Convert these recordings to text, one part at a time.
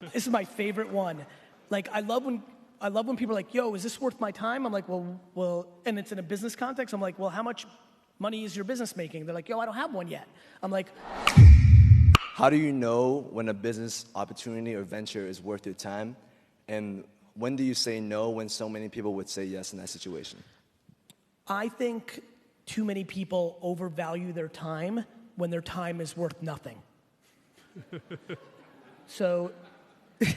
This is my favorite one. Like, I love when people are like, yo, is this worth my time? I'm like, well, and it's in a business context. I'm like, well, how much money is your business making? They're like, yo, I don't have one yet. I'm like, how do you know when a business opportunity or venture is worth your time? And when do you say no when so many people would say yes in that situation? I think too many people overvalue their time when their time is worth nothing. So, this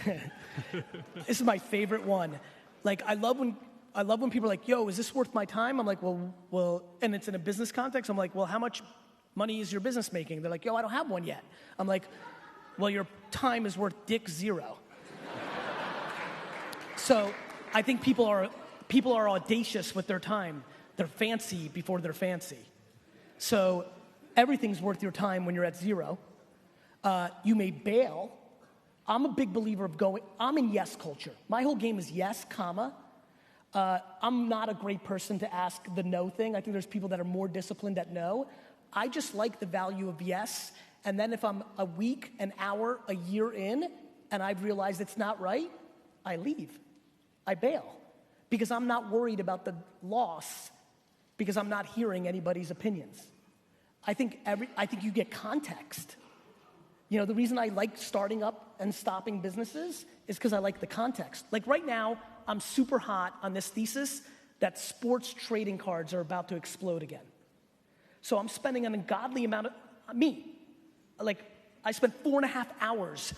is my favorite one. Like, I love when people are like, yo, is this worth my time? I'm like, well, and it's in a business context. I'm like, well, how much money is your business making? They're like, yo, I don't have one yet. I'm like, well, your time is worth dick zero. So, I think people are audacious with their time. They're fancy before they're fancy. So, everything's worth your time when you're at zero. You may bail. I'm a big believer of I'm in yes culture. My whole game is yes, comma. I'm not a great person to ask the no thing. I think there's people that are more disciplined at no. I just like the value of yes. And then if I'm a week, an hour, a year in, and I've realized it's not right, I leave. I bail. Because I'm not worried about the loss, because I'm not hearing anybody's opinions. I think you get context. You know, the reason I like starting up and stopping businesses is because I like the context. Like right now, I'm super hot on this thesis that sports trading cards are about to explode again. So I'm spending an ungodly amount of, I spent 4.5 hours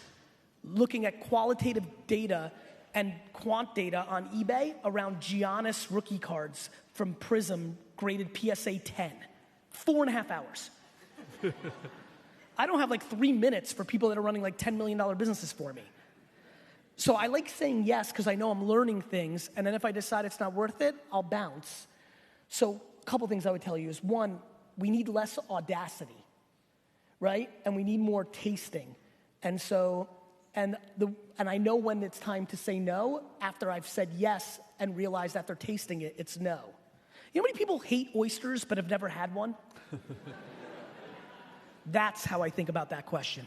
looking at qualitative data and quant data on eBay around Giannis rookie cards from Prism graded PSA 10. 4.5 hours. I don't have like 3 minutes for people that are running like $10 million businesses for me. So I like saying yes because I know I'm learning things, and then if I decide it's not worth it, I'll bounce. So a couple things I would tell you is, one, we need less audacity, right? And we need more tasting. And so, and I know when it's time to say no after I've said yes and realized after tasting it, it's no. You know how many people hate oysters but have never had one? That's how I think about that question.